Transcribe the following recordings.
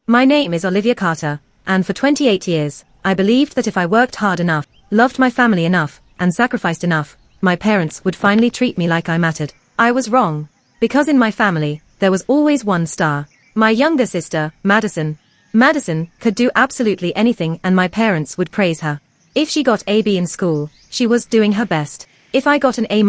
My name is Olivia Carter, and for 28 years, I believed that if I worked hard enough, loved my family enough, and sacrificed enough, my parents would finally treat me like I mattered. I was wrong. Because in my family, there was always one star. My younger sister, Madison. Madison could do absolutely anything and my parents would praise her. If she got a B in school, she was doing her best. If I got an A-,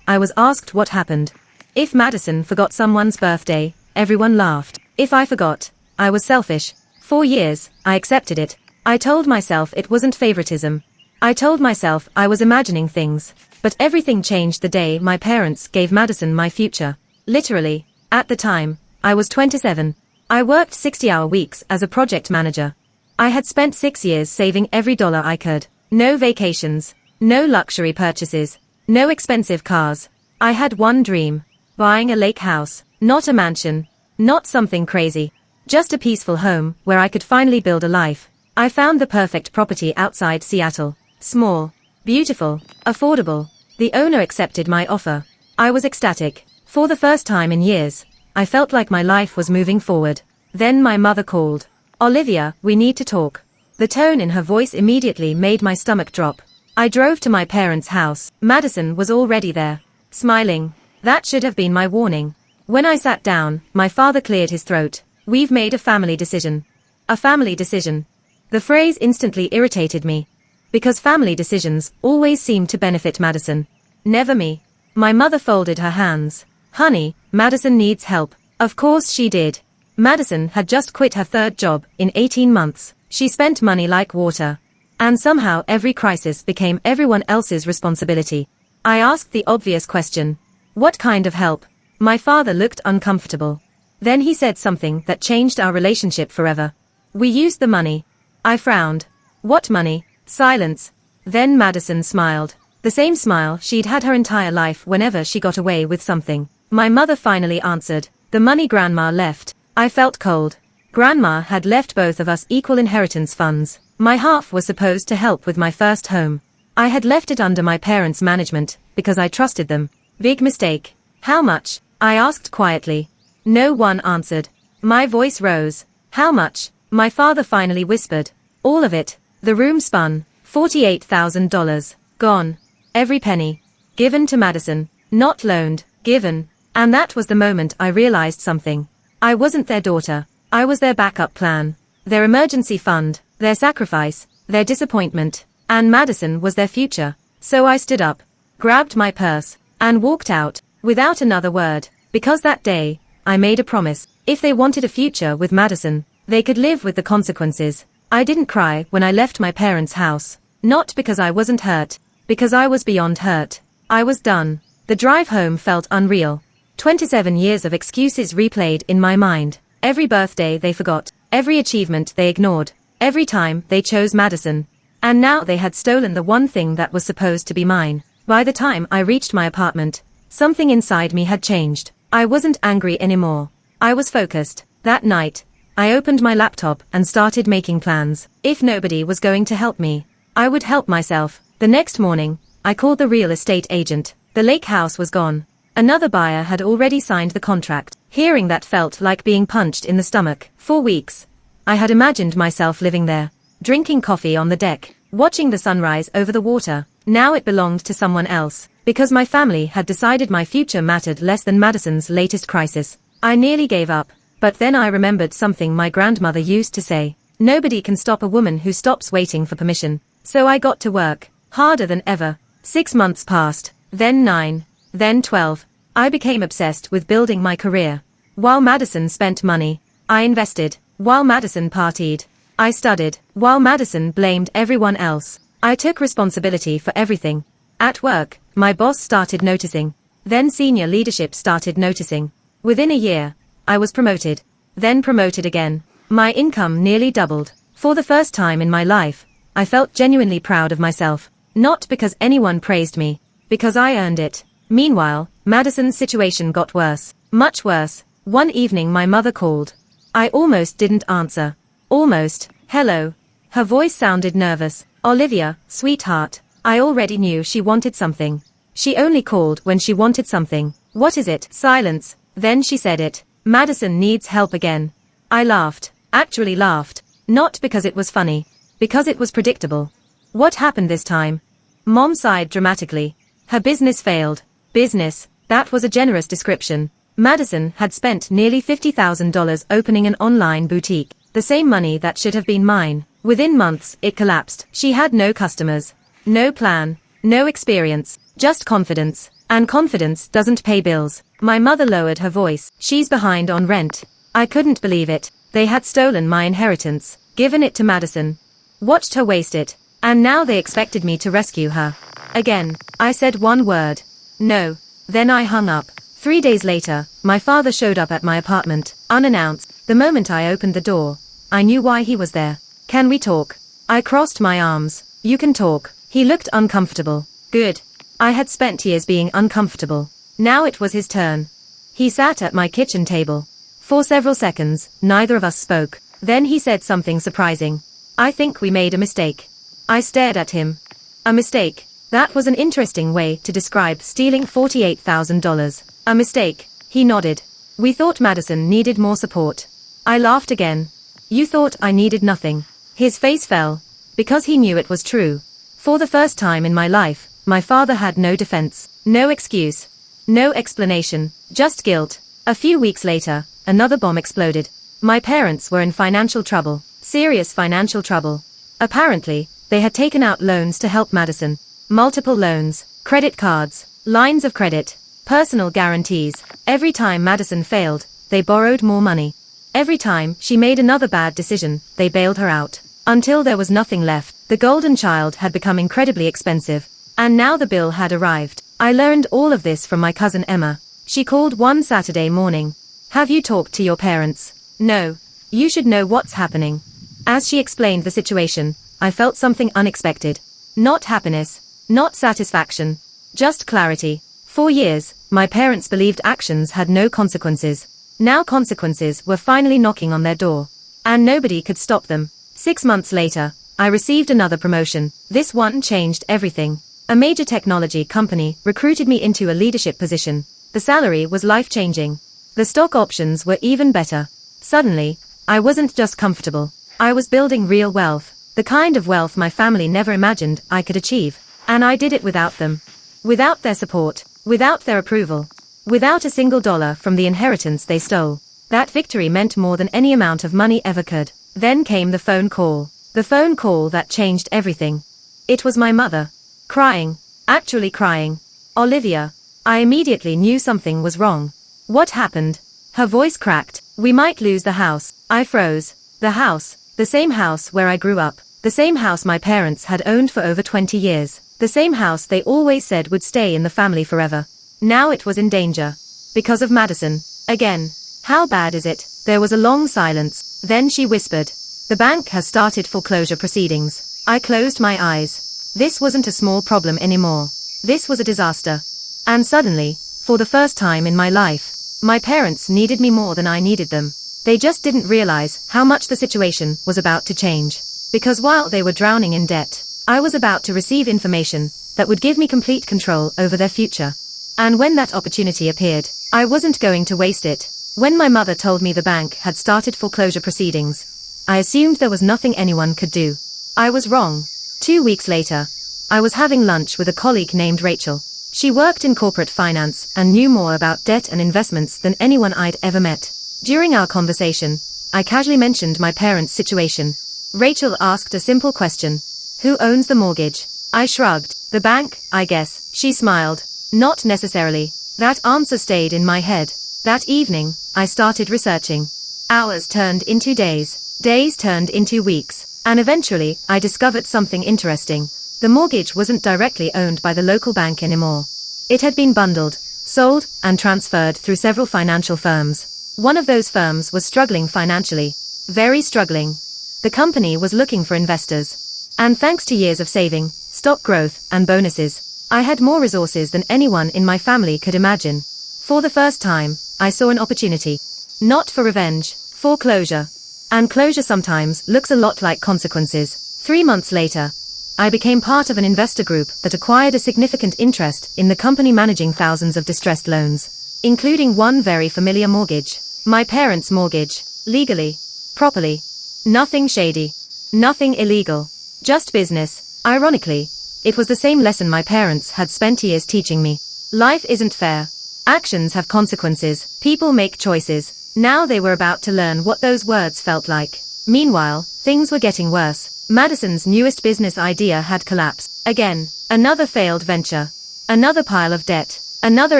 I was asked what happened. If Madison forgot someone's birthday, everyone laughed. If I forgot, I was selfish. For years, I accepted it. I told myself it wasn't favoritism. I told myself I was imagining things. But everything changed the day my parents gave Madison my future. Literally. At the time, I was 27. I worked 60-hour weeks as a project manager. I had spent 6 years saving every dollar I could. No vacations. No luxury purchases. No expensive cars. I had one dream. Buying a lake house. Not a mansion. Not something crazy. Just a peaceful home where I could finally build a life. I found the perfect property outside Seattle. Small. Beautiful. Affordable. The owner accepted my offer. I was ecstatic. For the first time in years, I felt like my life was moving forward. Then my mother called. Olivia, we need to talk. The tone in her voice immediately made my stomach drop. I drove to my parents' house. Madison was already there. Smiling. That should have been my warning. When I sat down, my father cleared his throat. We've made a family decision. A family decision. The phrase instantly irritated me. Because family decisions always seem to benefit Madison. Never me. My mother folded her hands. Honey, Madison needs help. Of course she did. Madison had just quit her third job in 18 months. She spent money like water. And somehow every crisis became everyone else's responsibility. I asked the obvious question. What kind of help? My father looked uncomfortable. Then he said something that changed our relationship forever. We used the money. I frowned. What money? Silence. Then Madison smiled. The same smile she'd had her entire life whenever she got away with something. My mother finally answered. The money Grandma left. I felt cold. Grandma had left both of us equal inheritance funds. My half was supposed to help with my first home. I had left it under my parents' management because I trusted them. Big mistake. How much? I asked quietly. No one answered. My voice rose. How much? My father finally whispered. All of it. The room spun. $48,000. Gone. Every penny. Given to Madison. Not loaned. Given. And that was the moment I realized something. I wasn't their daughter. I was their backup plan. Their emergency fund. Their sacrifice. Their disappointment. And Madison was their future. So I stood up. Grabbed my purse. And walked out. Without another word. Because that day, I made a promise. If they wanted a future with Madison, they could live with the consequences. I didn't cry when I left my parents' house. Not because I wasn't hurt. Because I was beyond hurt. I was done. The drive home felt unreal. 27 years of excuses replayed in my mind. Every birthday they forgot. Every achievement they ignored. Every time they chose Madison. And now they had stolen the one thing that was supposed to be mine. By the time I reached my apartment, something inside me had changed. I wasn't angry anymore. I was focused. That night, I opened my laptop and started making plans. If nobody was going to help me, I would help myself. The next morning, I called the real estate agent. The lake house was gone. Another buyer had already signed the contract. Hearing that felt like being punched in the stomach. For weeks, I had imagined myself living there, drinking coffee on the deck, watching the sunrise over the water. Now it belonged to someone else. Because my family had decided my future mattered less than Madison's latest crisis. I nearly gave up. But then I remembered something my grandmother used to say. Nobody can stop a woman who stops waiting for permission. So I got to work. Harder than ever. 6 months passed. Then 9. Then 12. I became obsessed with building my career. While Madison spent money, I invested. While Madison partied, I studied. While Madison blamed everyone else, I took responsibility for everything. At work, my boss started noticing. Then senior leadership started noticing. Within a year, I was promoted. Then promoted again. My income nearly doubled. For the first time in my life, I felt genuinely proud of myself. Not because anyone praised me, because I earned it. Meanwhile, Madison's situation got worse. Much worse. One evening my mother called. I almost didn't answer. Almost. Hello. Her voice sounded nervous. Olivia, sweetheart. I already knew she wanted something. She only called when she wanted something. What is it? Silence. Then she said it. Madison needs help again. I laughed. actually laughed. Not because it was funny. Because it was predictable. What happened this time? Mom sighed dramatically. Her business failed. Business, that was a generous description. Madison had spent nearly $50,000 opening an online boutique, the same money that should have been mine. Within months, it collapsed. She had no customers, no plan, no experience, just confidence. And confidence doesn't pay bills. My mother lowered her voice. She's behind on rent. I couldn't believe it. They had stolen my inheritance, given it to Madison. Watched her waste it. And now they expected me to rescue her. Again, I said one word. No. Then I hung up. 3 days later, my father showed up at my apartment, unannounced. The moment I opened the door, I knew why he was there. Can we talk? I crossed my arms. You can talk. He looked uncomfortable. Good. I had spent years being uncomfortable. Now it was his turn. He sat at my kitchen table. For several seconds, neither of us spoke. Then he said something surprising. I think we made a mistake. I stared at him. A mistake. That was an interesting way to describe stealing $48,000. A mistake. He nodded. We thought Madison needed more support. I laughed again. You thought I needed nothing. His face fell. Because he knew it was true. For the first time in my life, my father had no defense, no excuse, no explanation, just guilt. A few weeks later, another bomb exploded. My parents were in financial trouble, serious financial trouble. Apparently, they had taken out loans to help Madison. Multiple loans, credit cards, lines of credit, personal guarantees. Every time Madison failed, they borrowed more money. Every time she made another bad decision, they bailed her out. Until there was nothing left. The golden child had become incredibly expensive. And now the bill had arrived. I learned all of this from my cousin Emma. She called one Saturday morning. Have you talked to your parents? No. You should know what's happening. As she explained the situation, I felt something unexpected. Not happiness. Not satisfaction. Just clarity. For years, my parents believed actions had no consequences. Now consequences were finally knocking on their door. And nobody could stop them. 6 months later, I received another promotion. This one changed everything. A major technology company recruited me into a leadership position. The salary was life-changing. The stock options were even better. Suddenly, I wasn't just comfortable. I was building real wealth. The kind of wealth my family never imagined I could achieve. And I did it without them. Without their support. Without their approval. Without a single dollar from the inheritance they stole. That victory meant more than any amount of money ever could. Then came the phone call. The phone call that changed everything. It was my mother. Crying. Actually crying. Olivia. I immediately knew something was wrong. What happened? Her voice cracked. We might lose the house. I froze. The house. The same house where I grew up. The same house my parents had owned for over 20 years. The same house they always said would stay in the family forever. Now it was in danger. Because of Madison. Again. How bad is it? There was a long silence. Then she whispered. The bank has started foreclosure proceedings. I closed my eyes. This wasn't a small problem anymore. This was a disaster. And suddenly, for the first time in my life, my parents needed me more than I needed them. They just didn't realize how much the situation was about to change. Because while they were drowning in debt, I was about to receive information that would give me complete control over their future. And when that opportunity appeared, I wasn't going to waste it. When my mother told me the bank had started foreclosure proceedings, I assumed there was nothing anyone could do. I was wrong. 2 weeks later, I was having lunch with a colleague named Rachel. She worked in corporate finance and knew more about debt and investments than anyone I'd ever met. During our conversation, I casually mentioned my parents' situation. Rachel asked a simple question. Who owns the mortgage? I shrugged. The bank, I guess. She smiled. Not necessarily. That answer stayed in my head. That evening, I started researching. Hours turned into days. Days turned into weeks. And eventually, I discovered something interesting. The mortgage wasn't directly owned by the local bank anymore. It had been bundled, sold, and transferred through several financial firms. One of those firms was struggling financially. Very struggling. The company was looking for investors. And thanks to years of saving, stock growth, and bonuses, I had more resources than anyone in my family could imagine. For the first time, I saw an opportunity. Not for revenge, for closure. And closure sometimes looks a lot like consequences. 3 months later, I became part of an investor group that acquired a significant interest in the company managing thousands of distressed loans, including one very familiar mortgage. My parents' mortgage. Legally, Properly. Nothing shady. Nothing illegal. Just business. Ironically, it was the same lesson my parents had spent years teaching me. Life isn't fair. Actions have consequences, people make choices. Now they were about to learn what those words felt like. Meanwhile, things were getting worse. Madison's newest business idea had collapsed. Again, another failed venture. Another pile of debt. Another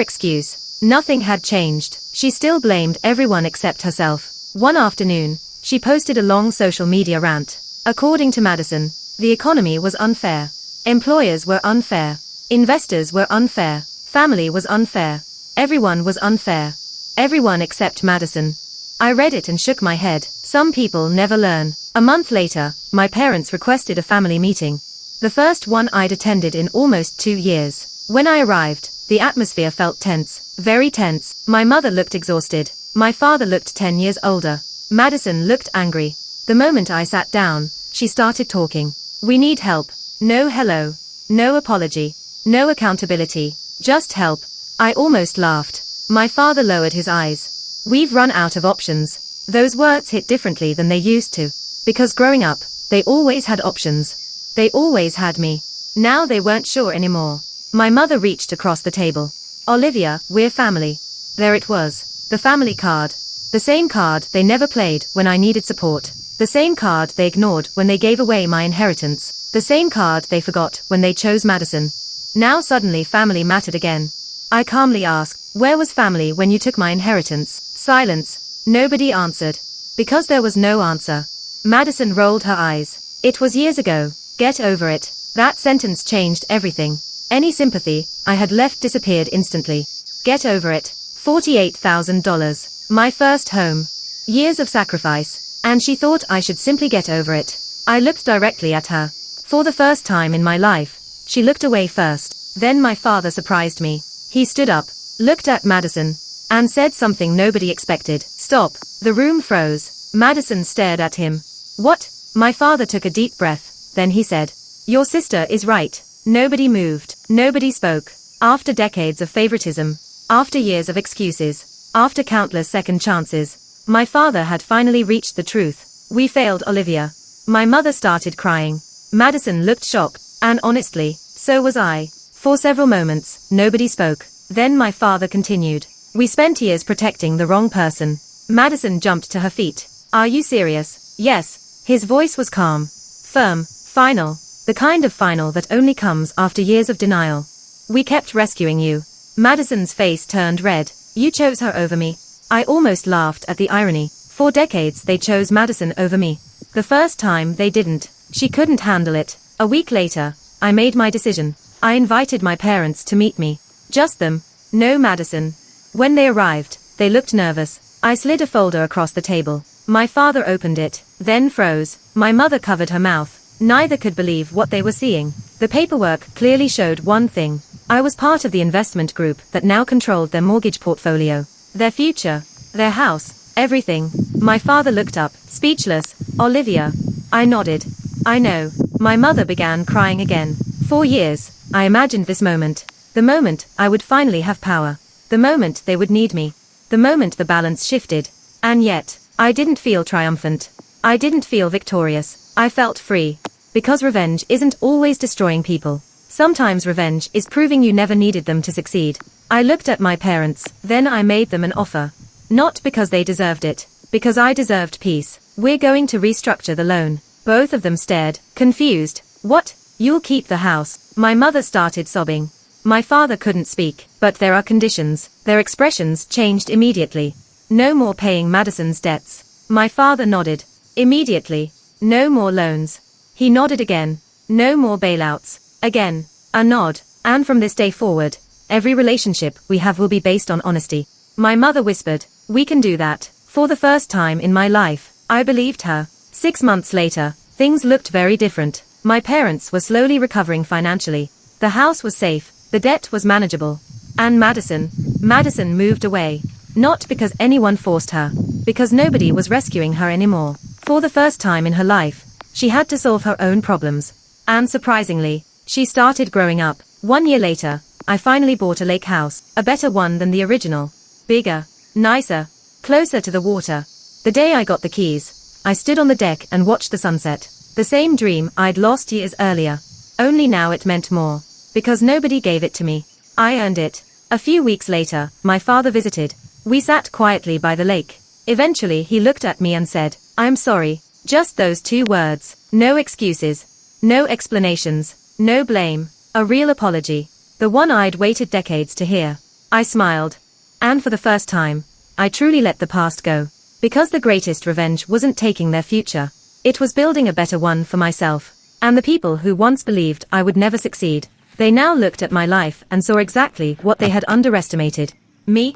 excuse. Nothing had changed. She still blamed everyone except herself. One afternoon, she posted a long social media rant. According to Madison, the economy was unfair. Employers were unfair. Investors were unfair. Family was unfair. Everyone was unfair. Everyone except Madison. I read it and shook my head. Some people never learn. A month later, my parents requested a family meeting. The first one I'd attended in almost 2 years. When I arrived, the atmosphere felt tense. Very tense. My mother looked exhausted. My father looked 10 years older. Madison looked angry. The moment I sat down, she started talking. We need help. No hello. No apology. No accountability. Just help. I almost laughed. My father lowered his eyes. We've run out of options. Those words hit differently than they used to. Because growing up, they always had options. They always had me. Now they weren't sure anymore. My mother reached across the table. Olivia, we're family. There it was. The family card. The same card they never played when I needed support. The same card they ignored when they gave away my inheritance. The same card they forgot when they chose Madison. Now suddenly family mattered again. I calmly asked, where was family when you took my inheritance? Silence. Nobody answered. Because there was no answer. Madison rolled her eyes. It was years ago. Get over it. That sentence changed everything. Any sympathy I had left disappeared instantly. Get over it. $48,000. My first home. Years of sacrifice. And she thought I should simply get over it. I looked directly at her. For the first time in my life, she looked away first. Then my father surprised me. He stood up, looked at Madison, and said something nobody expected. Stop. The room froze. Madison stared at him. What? My father took a deep breath. Then he said, your sister is right. Nobody moved. Nobody spoke. After decades of favoritism. After years of excuses. After countless second chances. My father had finally reached the truth. We failed Olivia. My mother started crying. Madison looked shocked, and honestly, so was I. For several moments, nobody spoke. Then my father continued. We spent years protecting the wrong person. Madison jumped to her feet. Are you serious? Yes. His voice was calm. Firm. Final. The kind of final that only comes after years of denial. We kept rescuing you. Madison's face turned red. You chose her over me. I almost laughed at the irony. For decades they chose Madison over me. The first time they didn't. She couldn't handle it. A week later, I made my decision. I invited my parents to meet me. Just them. No Madison. When they arrived, they looked nervous. I slid a folder across the table. My father opened it, then froze. My mother covered her mouth. Neither could believe what they were seeing. The paperwork clearly showed one thing. I was part of the investment group that now controlled their mortgage portfolio. Their future. Their house. Everything. My father looked up, speechless. Olivia. I nodded. I know. My mother began crying again. For years, I imagined this moment. The moment I would finally have power. The moment they would need me. The moment the balance shifted. And yet, I didn't feel triumphant. I didn't feel victorious. I felt free. Because revenge isn't always destroying people. Sometimes revenge is proving you never needed them to succeed. I looked at my parents, then I made them an offer. Not because they deserved it. Because I deserved peace. We're going to restructure the loan. Both of them stared, confused. What? You'll keep the house. My mother started sobbing. My father couldn't speak, but there are conditions. Their expressions changed immediately. No more paying Madison's debts. My father nodded. Immediately. No more loans. He nodded again. No more bailouts. Again. A nod. And from this day forward, every relationship we have will be based on honesty. My mother whispered, we can do that. For the first time in my life, I believed her. 6 months later, things looked very different. My parents were slowly recovering financially. The house was safe. The debt was manageable. And Madison moved away. Not because anyone forced her. Because nobody was rescuing her anymore. For the first time in her life, she had to solve her own problems. And surprisingly, she started growing up. 1 year later, I finally bought a lake house. A better one than the original. Bigger. Nicer. Closer to the water. The day I got the keys, I stood on the deck and watched the sunset. The same dream I'd lost years earlier. Only now it meant more. Because nobody gave it to me. I earned it. A few weeks later, my father visited. We sat quietly by the lake. Eventually he looked at me and said, "I'm sorry." Just those 2 words. No excuses. No explanations. No blame. A real apology. The one I'd waited decades to hear. I smiled. And for the first time, I truly let the past go. Because the greatest revenge wasn't taking their future. It was building a better one for myself. And the people who once believed I would never succeed. They now looked at my life and saw exactly what they had underestimated. Me.